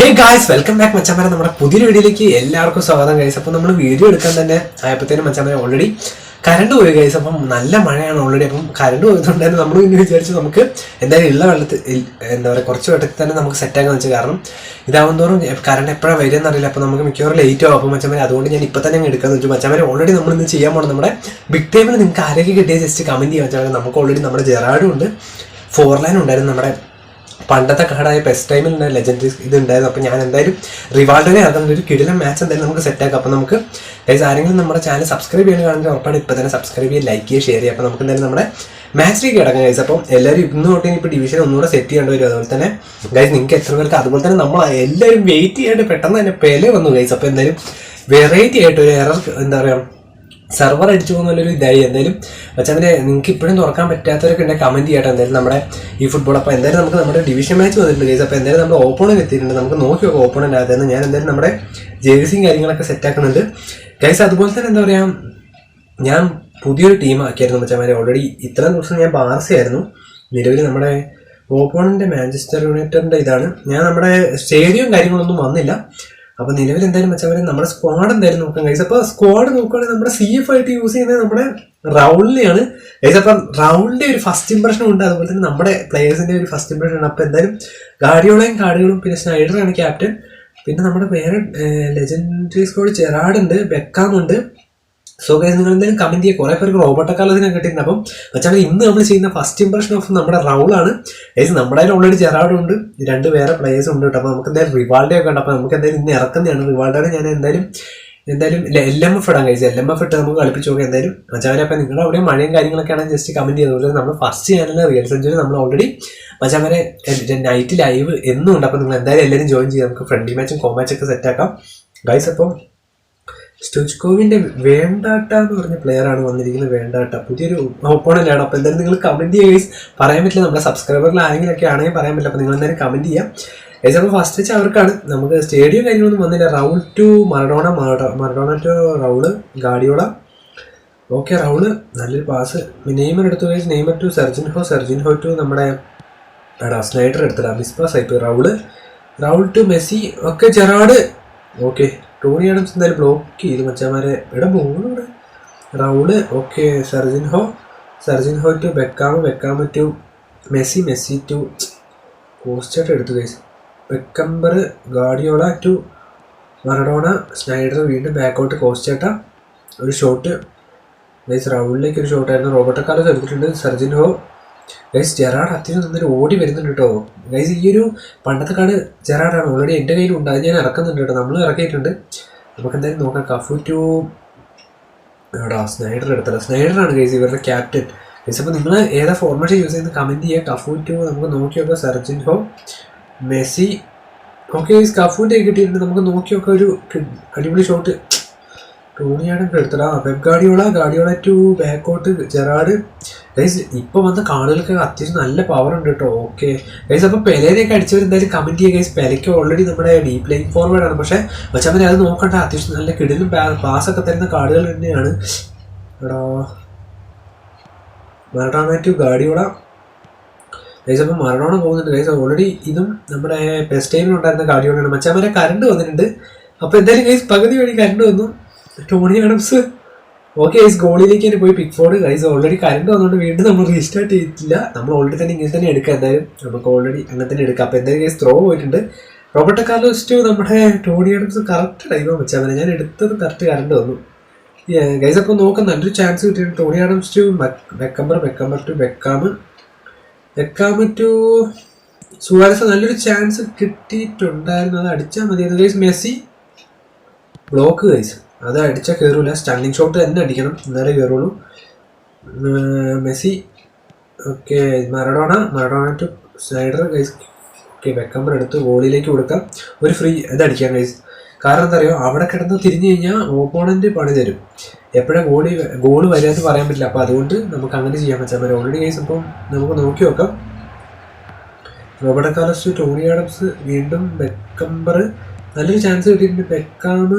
Hey guys, welcome back മച്ചാമാരെ. നമ്മുടെ പുതിയൊരു വീഡിയോയിലേക്ക് എല്ലാവർക്കും സ്വാഗതം ഗൈസ്. അപ്പോൾ നമ്മൾ വീഡിയോ എടുക്കാൻ തന്നെ ആയപ്പോഴത്തേനും മച്ചാമാരെ ഓൾറെഡി കറണ്ട് പോയി ഗൈസ്. അപ്പം നല്ല മഴയാണ് ഓൾറെഡി. അപ്പം കറണ്ട് പോയതുകൊണ്ട് തന്നെ നമ്മൾ ഇന്ന് വിചാരിച്ചു നമുക്ക് എന്തായാലും ഉള്ള വെള്ളത്തിൽ എന്താ പറയുക കുറച്ച് വെള്ളത്തിൽ തന്നെ നമുക്ക് സെറ്റാക്കാന്ന് വെച്ചാൽ, കാരണം ഇതാവും തോറും കറണ്ട് എപ്പോഴാണ് വരുമെന്ന് അറിയില്ല. അപ്പോൾ നമുക്ക് മിക്കവാറും ലേറ്റ് ആവും. അപ്പോൾ മച്ചാമാരെ അതുകൊണ്ട് ഞാൻ ഇപ്പം തന്നെ എടുക്കാന്ന് വെച്ചു. മച്ചാമാരെ ഓൾറെഡി നമ്മൾ ഇന്ന് ചെയ്യാൻ പോകണം നമ്മുടെ ബിഗ് ടൈമിൽ. നിങ്ങൾക്ക് ആരൊക്കെ കിട്ടിയ ജസ്റ്റ് കമൻറ്റ് ചെയ്യാൻ മച്ചാമാരെ. നമുക്ക് ഓൾറെഡി നമ്മുടെ ജെറാഡും ഉണ്ട്, 4 ലൈൻ ഉണ്ടായിരുന്നു, നമ്മുടെ പണ്ടത്തെ കാർഡായ പെസ്റ്റ് ടൈമിൽ ലെജൻഡറി ഇത് ഉണ്ടായിരുന്നു. അപ്പോൾ ഞാൻ എന്തായാലും റിവാൾഡോനെ ആക്കുന്ന ഒരു കിടിലൻ മാച്ച് എന്തായാലും നമുക്ക് സെറ്റാക്കാം. അപ്പോൾ നമുക്ക് ഗൈസ് ആരെങ്കിലും നമ്മുടെ ചാനൽ സബ്സ്ക്രൈബ് ചെയ്യാൻ കാണുന്നത് ഉറപ്പാണ് ഇപ്പോൾ തന്നെ സബ്സ്ക്രൈബ് ചെയ്യുക, ലൈക്ക് ചെയ്യുക, ഷെയർ ചെയ്യുക. അപ്പോൾ നമുക്ക് എന്തായാലും നമ്മുടെ മാച്ചിലേക്ക് കിടക്കാം ഗൈസ്. അപ്പം എല്ലാവരും ഇന്ന് തൊട്ട് ഇപ്പോൾ ഡിവിഷൻ ഒന്നുകൂടെ സെറ്റ് ചെയ്യേണ്ടി വരും. അതുപോലെ തന്നെ ഗൈസ് നിങ്ങൾക്ക് എത്ര പേർക്ക്, അതുപോലെ തന്നെ നമ്മൾ എല്ലാവരും വെയിറ്റ് ചെയ്യാണ്ട് പെട്ടെന്ന് തന്നെ പെലെ വന്നു ഗൈസ്. അപ്പോൾ എന്തായാലും വെറൈറ്റി ആയിട്ട് ഒരു എറർ എന്താ പറയുക സെർവർ അടിച്ചു പോകുന്നൊരു ഇതായി. എന്തായാലും പക്ഷേ അതിനെ നിങ്ങൾക്ക് ഇപ്പോഴും തുറക്കാൻ പറ്റാത്തവരൊക്കെ ഉണ്ടെങ്കിൽ കമൻറ്റ് ചെയ്യട്ടെ എന്തായാലും നമ്മുടെ ഈ ഫുട്ബോൾ. അപ്പോൾ എന്തായാലും നമുക്ക് നമ്മുടെ ഡിവിഷൻ മാച്ച് വന്നിട്ടുണ്ട് ഗൈസ്. അപ്പോൾ എന്തായാലും നമ്മുടെ ഓപ്പോണന്റ് എത്തിയിട്ടുണ്ട്. നമുക്ക് നോക്കി നോക്കാം ഓപ്പോണന്റ് ആയിരുന്നു. ഞാൻ എന്തായാലും നമ്മുടെ ജേഴ്സിയും കാര്യങ്ങളൊക്കെ സെറ്റാക്കുന്നുണ്ട് ഗൈസ്. അതുപോലെ തന്നെ എന്താ പറയുക, ഞാൻ പുതിയൊരു ടീം ആക്കിയായിരുന്നു മച്ചാമാരെ. ഓൾറെഡി ഇത്രയും ദിവസം ഞാൻ ബാർസയായിരുന്നു. നിലവിൽ നമ്മുടെ ഓപ്പോണന്റ് മാഞ്ചസ്റ്റർ യുണൈറ്റഡിൻ്റെ ഇതാണ്. ഞാൻ നമ്മുടെ സ്റ്റേഡിയം കാര്യങ്ങളൊന്നും വന്നില്ല. അപ്പോൾ നിലവിൽ എന്തായാലും മച്ചാമാരെ നമ്മുടെ സ്ക്വാഡ് എന്തായാലും നോക്കാം ഗൈസ്. അപ്പോൾ സ്ക്വാഡ് നോക്കുകയാണെങ്കിൽ നമ്മുടെ CF ആയിട്ട് യൂസ് ചെയ്യുന്നത് നമ്മുടെ റൗളിനെയാണ് ഗൈസ്. അപ്പം റൗളിൻ്റെ ഒരു ഫസ്റ്റ് ഇംപ്രഷൻ ഉണ്ട്, അതുപോലെ തന്നെ നമ്മുടെ പ്ലേയേഴ്സിൻ്റെ ഒരു ഫസ്റ്റ് ഇംപ്രഷൻ ഉണ്ട്. അപ്പോൾ എന്തായാലും ഗാർഡിയോളയും കാർഡുകളും പിന്നെ സ്നൈഡറാണ് ക്യാപ്റ്റൻ. പിന്നെ നമ്മുടെ വേറെ ലെജൻഡറി സ്ക്വാഡ് ജെറാഡ് ഉണ്ട്, ബെക്കാം ഉണ്ട്. സോ ഗൈസ് നിങ്ങൾ എന്തായാലും കമൻറ്റ് ചെയ്യുക. കുറേ പേർക്ക് റോബോട്ടോ കാർലോസിനെ കിട്ടിയിട്ടുണ്ട്. അപ്പം മച്ചാൽ ഇന്ന് നമ്മൾ ചെയ്യുന്ന ഫസ്റ്റ് ഇംപ്രഷൻ ഓഫ് നമ്മുടെ റൗളാണ് ഗൈസ്. നമ്മുടെ കയ്യിൽ ഓൾറെഡി ജെറാഡും ഉണ്ട്, 2 വേറെ പ്ലേയേഴ്സും ഉണ്ട് കേട്ടോ. അപ്പോൾ നമുക്ക് എന്തായാലും റിവാൾഡോ ഒക്കെ ഉണ്ട്. അപ്പോൾ നമുക്ക് എന്തായാലും ഇന്ന് ഇറക്കുന്നതാണ് റിവാൾഡോനെ. ഞാൻ എന്തായാലും LMF ഇടാം ഗൈസ്. LMF ഇട്ട് നമുക്ക് കളിപ്പിച്ച് നോക്കാം എന്തായാലും മച്ചാനെ. അപ്പോൾ നിങ്ങളുടെ അവിടെ മഴയും കാര്യങ്ങളൊക്കെ ആണെങ്കിൽ ജസ്റ്റ് കമൻറ്റ് ചെയ്തതുപോലെ നമ്മൾ ഫസ്റ്റ് ചാനലിൽ റിയൽ സെഞ്ചുറി നമ്മൾ ഓൾറെഡി മച്ചാനെ നൈറ്റ് ലൈവ് എന്നും ഉണ്ട്. അപ്പോൾ നിങ്ങൾ എന്തായാലും എല്ലാവരും ജോയിൻ ചെയ്യാം. നമുക്ക് ഫ്രണ്ട്ലി മാച്ചും കോമാച്ചൊക്കെ സെറ്റാക്കാം ഗൈസ്. അപ്പം സ്റ്റോച്ച്കോവിൻ്റെ വേണ്ടാട്ട എന്ന് പറഞ്ഞ പ്ലെയറാണ് വന്നിരിക്കുന്നത്. വേണ്ടാട്ട പുതിയൊരു ഓപ്പോണൻ്റ് ആണ്. അപ്പോൾ എന്തായാലും നിങ്ങൾ കമൻറ്റ് ചെയ്യുക ഗൈസ്. പറയാൻ പറ്റില്ല, നമ്മുടെ സബ്സ്ക്രൈബറിൽ ആരെങ്കിലൊക്കെ ആണെങ്കിൽ പറയാൻ പറ്റില്ല. അപ്പോൾ നിങ്ങൾ എന്തായാലും കമൻറ്റ് ചെയ്യാം ഗൈസ്. അപ്പോൾ ഫസ്റ്റ് വെച്ച് അവർക്കാണ്. നമുക്ക് സ്റ്റേഡിയം കാര്യങ്ങളൊന്നും വന്നില്ല. Raul to Maradona to Raul Guardiola. Okay, Raul നല്ലൊരു പാസ്. നെയ്മർ എടുത്തു guys. Neymar to Serginho to നമ്മുടെ സ്നൈഡർ എടുത്തില്ല, മിസ് പാസ് ആയിപ്പോയി. Raul to Messi. Okay, Gerrard. Okay, Tony Adams എന്തായാലും ബ്ലോക്ക് ചെയ്തു മച്ചാമാരെ. ഇവിടെ ബോളിവിടെ Raul. Okay, Serginho to Beckham to Messi to കോസ്റ്റേട്ട് എടുത്തു guys. Beckenbauer Guardiola to Maradona. Sneijder വീണ്ടും ബാക്കൗട്ട് കോസ്റ്റേട്ട. ഒരു ഷോട്ട് ഗൈസ്. റൗളിലേക്ക് ഒരു ഷോട്ടായിരുന്നു. റോബർട്ടോ കാർലോസ് എടുത്തിട്ടുണ്ട്. സെർജിൻഹോ ഗൈസ്. ജെറാഡ് അത്യാവശ്യം നന്നായി ഓടി വരുന്നുണ്ട് കേട്ടോ ഗൈസ്. ഈ ഒരു പണ്ടത്തെ കാർഡ് ജെറാഡാണ്. ഓൾറെഡി എൻ്റെ കയ്യിലുണ്ട്, അത് ഞാൻ ഇറക്കുന്നുണ്ട് കേട്ടോ. നമ്മൾ ഇറക്കിയിട്ടുണ്ട്. നമുക്ക് എന്തായാലും നോക്കാം. കഫു ടു സ്നൈഡർ എടുത്തല്ലോ. സ്നൈഡറാണ് ഗൈസ് ഇവരുടെ ക്യാപ്റ്റൻ ഗൈസ്. അപ്പോൾ നിങ്ങൾ ഏതാ ഫോർമേഷൻ യൂസ് ചെയ്യുന്നത് കമൻറ്റ് ചെയ്യുക. കഫു ടു നമുക്ക് നോക്കി നോക്കാം. Serginho, Messi. ഓക്കെ ഗൈസ്, കഫുവിൻ്റെ കിട്ടിയിട്ടുണ്ട്. നമുക്ക് നോക്കി നോക്കാം. ഒരു അടിപൊളി ഷോട്ട് ടോണിയാടൊക്കെ എടുത്തടാ. പെപ് ഗാഡിയോള ടു ബാക്കോട്ട് ജെറാഡ് ഗൈസ്. ഇപ്പോൾ വന്ന കാർഡുകൾക്ക് അത്യാവശ്യം നല്ല പവർ ഉണ്ട് കേട്ടോ. ഓക്കെ ഗൈസ്, അപ്പോൾ പെലേനെയൊക്കെ അടിച്ചവർ എന്തായാലും കമൻറ്റ് ചെയ്യുക ഗൈസ്. പെലയ്ക്ക് ഓൾറെഡി നമ്മുടെ ഡീപ് ലൈൻ ഫോർവേഡാണ്. പക്ഷേ മച്ചാൻ അത് നോക്കണ്ട, അത്യാവശ്യം നല്ല കിടിലും പാസ്സൊക്കെ തരുന്ന കാർഡുകൾ തന്നെയാണ്. എടാ മറഡോണ ടു ഗാഡിയോള ഗൈസ്. അപ്പോൾ മറഡോണ പോകുന്നുണ്ട് ഗൈസ്. ഓൾറെഡി ഇതും നമ്മുടെ ബെസ്റ്റ് ടൈമിലുണ്ടായിരുന്ന ഗാഡിയോളാണ്. മച്ചാൻ കറണ്ട് വന്നിട്ടുണ്ട്. അപ്പോൾ എന്തായാലും ഗൈസ് പകുതി വഴി കറണ്ട് വന്നു. Tony Adams. ഓക്കെ ഗൈസ്, ഗോളിലേക്ക് തന്നെ പോയി പിക്ഫോർഡ് ഗൈസ്. ഓൾറെഡി കറണ്ട് വന്നുകൊണ്ട് വീണ്ടും നമ്മൾ റീസ്റ്റാർട്ട് ചെയ്തിട്ടില്ല. നമ്മൾ ഓൾറെഡി തന്നെ ഇങ്ങനെ തന്നെ എടുക്കാം. എന്തായാലും നമുക്ക് ഓൾറെഡി അങ്ങനെ തന്നെ എടുക്കാം. അപ്പോൾ എന്തായാലും ഗൈസ് ത്രോ പോയിട്ടുണ്ട്. റോബർട്ടോ കാർലോസ് ടു നമ്മുടെ ടോണി ആഡംസ്. കറക്റ്റ് ടൈമാണ് വെച്ചാൽ ഞാൻ എടുത്തത് കറക്റ്റ് കറണ്ട് വന്നു ഗൈസ്. അപ്പോൾ നോക്കാം, നല്ലൊരു ചാൻസ് കിട്ടിയിട്ടുണ്ട്. Tony Adams to Beckenbauer to Beckham to Suarez. നല്ലൊരു ചാൻസ് കിട്ടിയിട്ടുണ്ടായിരുന്നു, അത് അടിച്ചാൽ മതിയായിരുന്നു ഗൈസ്. മെസ്സി ബ്ലോക്ക് ഗൈസ്, അത് അടിച്ചാൽ കയറൂല. സ്റ്റണ്ണിങ് ഷോട്ട് തന്നെ അടിക്കണം, എന്നാലേ കയറുള്ളൂ. Messi. Okay, Maradona to Sneijder guys. Okay, Beckenbauer എടുത്ത് ഗോളിലേക്ക് കൊടുക്കാം. ഒരു ഫ്രീ ഇത് അടിക്കാം ഗൈസ്. കാരണം എന്താ പറയുക, അവിടെ കിടന്ന് തിരിഞ്ഞു കഴിഞ്ഞാൽ ഓപ്പോണൻറ്റ് പണി തരും. എപ്പോഴും ഗോള് വരാമെന്ന് പറയാൻ പറ്റില്ല. അപ്പോൾ അതുകൊണ്ട് നമുക്ക് അങ്ങനെ ചെയ്യാൻ പറ്റാൻ ഓൾറെഡി ഗൈസ്. അപ്പം നമുക്ക് നോക്കി നോക്കാം. Roberto Carlos to Tony Adams. വീണ്ടും ബെക്കംബർ. നല്ലൊരു ചാൻസ് കിട്ടിയിട്ടുണ്ട്. Beckham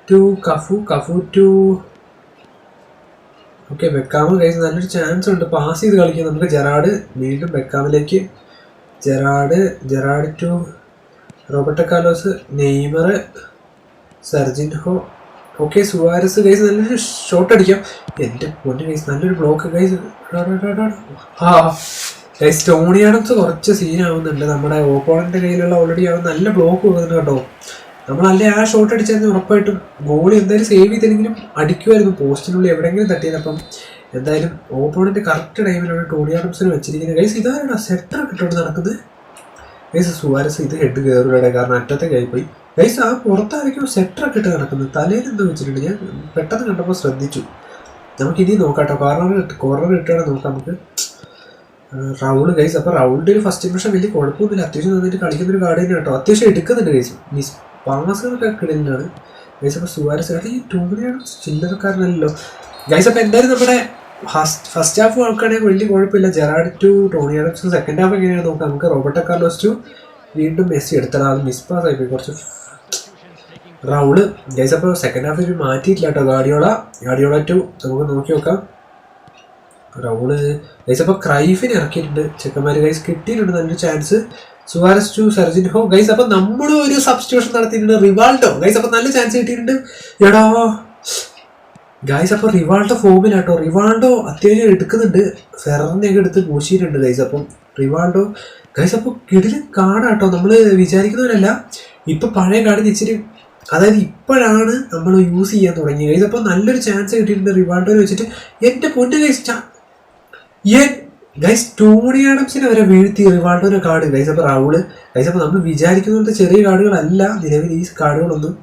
to Cafu to. Okay, Beckham guys. നല്ലൊരു ചാൻസ് ഉണ്ട്, പാസ് ചെയ്ത് കളിക്കാം നമുക്ക്. ജെറാഡ് വീണ്ടും ബെക്കാമിലേക്ക്. Gerrard to Roberto Carlos, Neymar, Serginho. Okay, Suarez guys നല്ലൊരു ഷോട്ട് അടിക്കാം. എൻ്റെ പൊന്ന് ഗൈസ് നല്ലൊരു ബ്ലോക്ക് ഗൈസ്. ആ ഗൈസ് ടോണി ആഡംസ് കുറച്ച് സീനാവുന്നുണ്ട്. നമ്മുടെ ഓപ്പോണൻ്റെ കയ്യിലുള്ള ഓൾറെഡി അവൻ നല്ല ബ്ലോക്ക് കൊടുക്കുന്നുണ്ട് കേട്ടോ. നമ്മളല്ലേ ആ ഷോട്ട് അടിച്ചായിരുന്നു ഉറപ്പായിട്ടും ഗോളി എന്തായാലും സേവ് ചെയ്തെങ്കിലും അടിക്കുമായിരുന്നു, പോസ്റ്റിനുള്ളിൽ എവിടെയെങ്കിലും തട്ടിയത്. അപ്പം എന്തായാലും ഓപ്പോണൻ്റ് കറക്റ്റ് ടൈമിലാണ് ടോണി ആഡംസിന് വെച്ചിരിക്കുന്നത്. ഗൈസ് ഇതാരാണ് സെറ്റർ ഇട്ടോണ്ട് നടക്കുന്നത്? ഗൈസ് സുവാരസ് ഇത് ഹെഡ് കയറുകയുടെ കാരണം അറ്റത്തേക്കായി പോയി. ഗൈസ് ആ പുറത്തായിരിക്കും സെറ്ററൊക്കെ ഇട്ട് നടക്കുന്നത്. തലയിൽ എന്തോ വെച്ചിട്ടുണ്ട്, ഞാൻ പെട്ടെന്ന് കണ്ടപ്പോൾ ശ്രദ്ധിച്ചു. നമുക്കിനി നോക്കാം കേട്ടോ, കോർണർ ഇട്ടാണ് നോക്കാം നമുക്ക്. റൗള് ഗൈസ്. അപ്പോൾ റൗളിൻ്റെ ഒരു ഫസ്റ്റ് ഇംപ്രഷൻ വലിയ കുഴപ്പമൊന്നുമില്ല, അത്യാവശ്യം നന്നായിട്ട് കളിക്കുന്നൊരു കാർഡ് തന്നെ കേട്ടോ. അത്യാവശ്യം എടുക്കുന്നുണ്ട് ഗൈസ്, മിസ് പാസുകളൊക്കെ കിടലിനാണ് ഗൈസ്. അപ്പോൾ സുവാരസ് ഈ ടൂണിയാണ് ചില്ലറക്കാരനല്ലോ ഗൈസ്. അപ്പോൾ എന്തായാലും നമ്മുടെ ഫസ്റ്റ് ഹാഫ് നോക്കുകയാണെങ്കിൽ വലിയ കുഴപ്പമില്ല. Gerrard to Tony Adams. Second half എങ്ങനെയാണ് നോക്കാം നമുക്ക്. റോബർട്ടോ കാർലോസ് ടു വീണ്ടും മെസ്സി എടുത്തത്, അത് മിസ് പാസ് ആയിപ്പോയി കുറച്ച്. Raul guys. അപ്പോൾ സെക്കൻഡ് ഹാഫ് ഒരു മാറ്റിയിട്ടില്ല കേട്ടോ. ഗാഡിയോള ടു നമുക്ക് നോക്കി നോക്കാം. Raul guys. അപ്പോൾ ക്രൈഫിനെ ഇറക്കിയിട്ടുണ്ട് ചെക്കന്മാർ ഗൈസ്, കിട്ടിയിട്ടുണ്ട് നല്ലൊരു chance. Suarez to Serginho guys. അപ്പോൾ നമ്മൾ ഒരു സബ്സ്റ്റിറ്റ്യൂഷൻ നടത്തിയിട്ടുണ്ട്, റിവാൾഡോ ഗൈസ്. അപ്പോൾ നല്ല ചാൻസ് കിട്ടിയിട്ടുണ്ട് എടാ ഗൈസ്. അപ്പോൾ റിവാൾഡോ ഫോമിലാട്ടോ. റിവാൾഡോ അത്യാവശ്യം എടുക്കുന്നുണ്ട്, ഫെററിനെയൊക്കെ എടുത്ത് പൂശിയിട്ടുണ്ട് ഗൈസ്. അപ്പം റിവാൾഡോ ഗൈസ്. അപ്പോൾ കിടിലും കാർഡാട്ടോ, നമ്മൾ വിചാരിക്കുന്നവരല്ല. ഇപ്പം പഴയ കാർഡിന് ഇച്ചിരി, അതായത് ഇപ്പോഴാണ് നമ്മൾ യൂസ് ചെയ്യാൻ തുടങ്ങിയത് ഗൈസ്. അപ്പോൾ നല്ലൊരു ചാൻസ് കിട്ടിയിട്ടുണ്ട് റിവാൾഡോയിൽ വെച്ചിട്ട്. എൻ്റെ പൊന്ന് ഗൈസ് ഗൈസ് ടോണി ആഡംസിനെ വരെ വീഴ്ത്തി റിവാൾഡോയുടെ കാർഡ് ഗൈസ്. അപ്പോൾ റൗള് ഗൈസ്. അപ്പോൾ നമ്മൾ വിചാരിക്കുന്നത് ചെറിയ കാർഡുകളല്ല നിലവിൽ ഈ കാർഡുകളൊന്നും.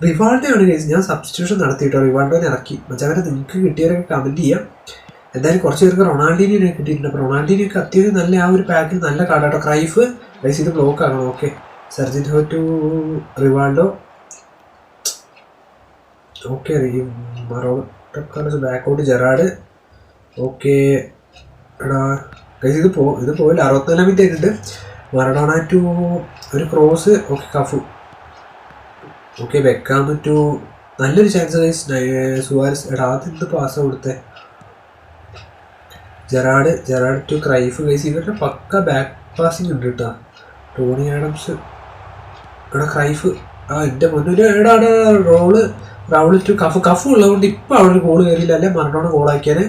റിവാൾഡോയാണ് ഗൈസ്. ഞാൻ സബ്സ്റ്റിറ്റ്യൂഷൻ നടത്തിയിട്ടോ, റിവാൾഡോനെ ഇറക്കി. മച്ചാവരെ നിങ്ങൾക്ക് കിട്ടിയവരൊക്കെ കമൻറ്റ് ചെയ്യാം. എന്തായാലും കുറച്ച് പേർക്ക് റൊണാൾഡീനിനെ കിട്ടിയിട്ടുണ്ട്. അപ്പോൾ റൊണാൾഡീനിയൊക്കെ അത്യാവശ്യം നല്ല ആ ഒരു പാക്കിൽ നല്ല കാർഡാട്ടോ. ക്രൈഫ് ഗൈസ് ഇത് ബ്ലോക്ക് ആകണം. Okay, Serginho to Rivaldo. Okay, Roberto ബാക്കൗട്ട് ജെറാഡ്. ഓക്കെ എടാ ഗൈസ് ഇത് പോയില്ല. 64 മിനിറ്റ് ആയിട്ടുണ്ട്. മറഡോണ ടു ഒരു cross. Okay, Cafu. Okay, Beckham to നല്ലൊരു ചാൻസ് ഗൈസ്. സുവാരസ് എടാ ആദ്യം എന്ത് പാസ് കൊടുത്തേ. Gerrard to Cruyff guys. ഇവരുടെ പക്ക ബാക്ക് പാസിങ് ഉണ്ട് കേട്ടോ. ടോണി ആഡംസ് എടാ ക്രൈഫ്. എൻ്റെ മുന്നിൽ എടാ റൗള് ടു കഫു ഉള്ളതുകൊണ്ട് ഇപ്പം അവിടെ ഒരു ഗോൾ കയറിയില്ല, അല്ലെ മറഡോണ ഗോളാക്കിയാൽ.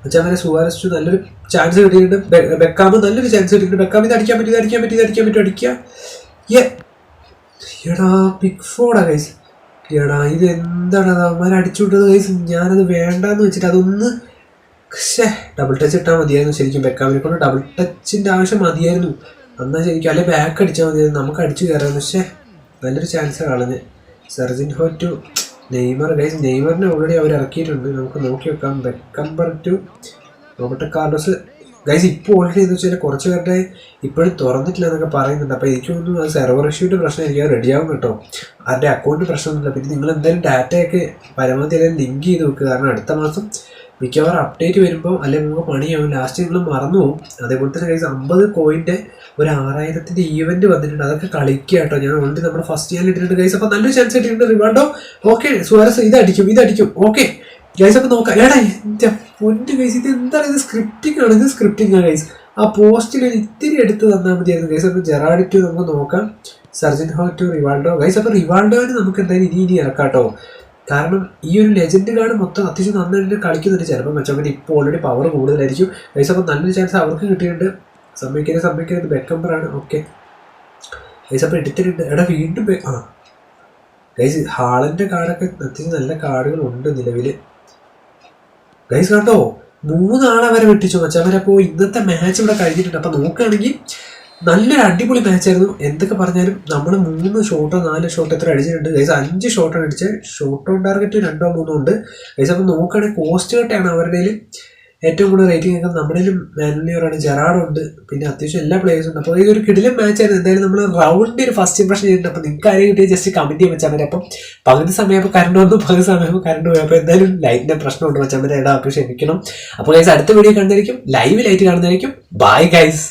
മച്ചാൻ സുവാരസ് ടു നല്ലൊരു ചാൻസ് കിട്ടിയിട്ടുണ്ട്. ബെക്കാമ് നല്ലൊരു ചാൻസ് കിട്ടിയിട്ടുണ്ട്. ബെക്കാമ് ഇത് അടിക്കാൻ പറ്റും അടിക്കാം. എടാ പിക്ഫോർഡാ ഗൈസ്. എടാ ഇത് എന്താണ് അവന്മാർ അടിച്ചു വിട്ടത് ഗൈസ്. ഞാനത് വേണ്ടാന്ന് വെച്ചിട്ട് അതൊന്ന് ഡബിൾ ടച്ച് ഇട്ടാൽ മതിയായിരുന്നു ശരിക്കും. ബെക്കാമിനെ കൊണ്ട് ഡബിൾ ടച്ചിൻ്റെ ആവശ്യം മതിയായിരുന്നു എന്നാൽ ശരിക്കും, അല്ലെ ബാക്ക് അടിച്ചാൽ മതിയായിരുന്നു, നമുക്ക് അടിച്ചു കയറാമെന്ന്. പക്ഷേ നല്ലൊരു ചാൻസ് കളഞ്ഞ്. Serginho to Neymar guys. നെയ്മറിനെ ഓൾറെഡി അവർ ഇറക്കിയിട്ടുണ്ട്, നമുക്ക് നോക്കി വെക്കാം. Beckenbauer to Roberto Carlos guys. ഇപ്പോൾ ഓൾറെഡി എന്ന് വെച്ചാൽ കുറച്ച് പേരുടെ ഇപ്പോഴും തുറന്നിട്ടില്ല എന്നൊക്കെ പറയുന്നുണ്ട്. അപ്പോൾ എനിക്ക് തോന്നുന്നു അത് സെർവർ ഇഷ്യൂൻ്റെ പ്രശ്നം എനിക്ക് റെഡിയാവും കേട്ടോ. ആരുടെ അക്കൗണ്ട് പ്രശ്നമൊന്നുമില്ല. പിന്നെ നിങ്ങൾ എന്തായാലും ഡാറ്റയൊക്കെ പരമാവധി അല്ലെങ്കിൽ ലിങ്ക് ചെയ്ത് വെക്കുക. കാരണം അടുത്ത മാസം മിക്കവാറും അപ്ഡേറ്റ് വരുമ്പോൾ അല്ലെങ്കിൽ നമുക്ക് പണിയാവും, ലാസ്റ്റ് നിങ്ങൾ മറന്നു പോകും. അതേപോലെ തന്നെ ഗൈസ് 50 കോയിൻ്റെ ഒരു 6000ൻ്റെ ഈവൻറ്റ് വന്നിട്ടുണ്ട്, അതൊക്കെ കളിക്കുക കേട്ടോ. ഞാൻ ഓൾറെഡി നമ്മുടെ ഫസ്റ്റ് ഞാൻ ഇട്ടിട്ടുണ്ട് ഗൈസ്. അപ്പോൾ നല്ലൊരു ചാൻസ് ഇട്ടിട്ടുണ്ട് റിവാൾഡോ. ഓക്കെ, സുവാരസ് ഇതടിക്കും. Okay guys. അപ്പോൾ നോക്കാം. എടാ എൻ്റെ പൊന്ന് ഗൈസ്, ഇത് എന്താണ് ഇത്? സ്ക്രിപ്റ്റിംഗ് ആണ് ഗൈസ്. ആ പോസ്റ്റിൽ ഇത്തിരി എടുത്ത് തന്നാൽ മതിയായിരുന്നു ഗൈസ്. അപ്പോൾ ജെറാഡ് ടു നമുക്ക് നോക്കാം. സെർജിൻഹോ ടു റിവാൾഡോ ഗൈസ്. അപ്പോൾ റിവാൾഡോന് നമുക്ക് എന്തായാലും ഇനി ഇറക്കാം കേട്ടോ. കാരണം ഈ ഒരു ലെജൻഡ് കാർഡ് മൊത്തം അത്യാവശ്യം നന്നായിട്ട് കളിക്കുന്നുണ്ട്. ചിലപ്പോൾ മെച്ചവന് ഇപ്പോൾ ഓൾറെഡി പവർ കൂടുതലായിരിക്കും ഗൈസ്. അപ്പോൾ നല്ലൊരു ചാൻസ് അവർക്ക് കിട്ടിയിട്ടുണ്ട്. സമ്മതിക്കരുത് ബെക്കംബറാണ്. Okay guys. അപ്പോൾ എടുത്തിട്ടുണ്ട്. എടാ വീണ്ടും ഗൈസ് ഹാളൻ്റെ കാർഡൊക്കെ അത്യാവശ്യം നല്ല കാർഡുകളുണ്ട് നിലവിൽ ഗൈസ്. കേട്ടോ 3 ആളെ വരെ വെട്ടിച്ചു മച്ചാൻ. അപ്പോൾ ഇന്നത്തെ മാച്ച് ഇവിടെ കഴിഞ്ഞിട്ടുണ്ട്. അപ്പോൾ നോക്കുകയാണെങ്കിൽ നല്ലൊരു അടിപൊളി മാച്ചായിരുന്നു. എന്തൊക്കെ പറഞ്ഞാലും നമ്മൾ 3 ഷോട്ടോ 4 ഷോട്ടോ എത്ര അടിച്ചിട്ടുണ്ട് ഗൈസ്. 5 ഷോട്ടാണ് അടിച്ചത്. ഷോട്ട് ഓൺ ടാർഗറ്റ് 2 or 3 ഉണ്ട് ഗൈസ്. അപ്പോൾ നോക്കുകയാണെങ്കിൽ കോസ്റ്റ് കട്ടാണ് അവരുടെ ഏറ്റവും കൂടുതൽ റേറ്റിംഗ് ഒക്കെ. നമ്മുടെ മാനുലിയറാണ്, ജെറാഡുണ്ട്, പിന്നെ അത്യാവശ്യം എല്ലാ പ്ലേയേഴ്സും ഉണ്ട്. അപ്പോൾ ഇതൊരു കിടിലൻ മാച്ചായിരുന്നു. എന്തായാലും നമ്മൾ റൗണ്ടിൻ്റെ ഒരു ഫസ്റ്റ് ഇംപ്രഷൻ ചെയ്തിട്ടുണ്ട്. അപ്പോൾ നിങ്ങൾക്ക് ആരെയും കിട്ടിയ ജസ്റ്റ് കമൻറ്റ് ചെയ്യാൻ വെച്ചാൽ മതി. അപ്പം പകുതി സമയപ്പോൾ കറണ്ട് വന്നു, പകുതി സമയപ്പോൾ കറണ്ട് പോയി. അപ്പോൾ എന്തായാലും ലൈറ്റിൻ്റെ പ്രശ്നമുണ്ട് വെച്ചാൽ മതി. അപ്പോൾ ക്ഷമിക്കണം. അപ്പോൾ ഗൈസ് അടുത്ത വീഡിയോ കാണുന്നതായിരിക്കും, ലൈവ് ലൈറ്റ് കാണുന്നതായിരിക്കും. Bye guys.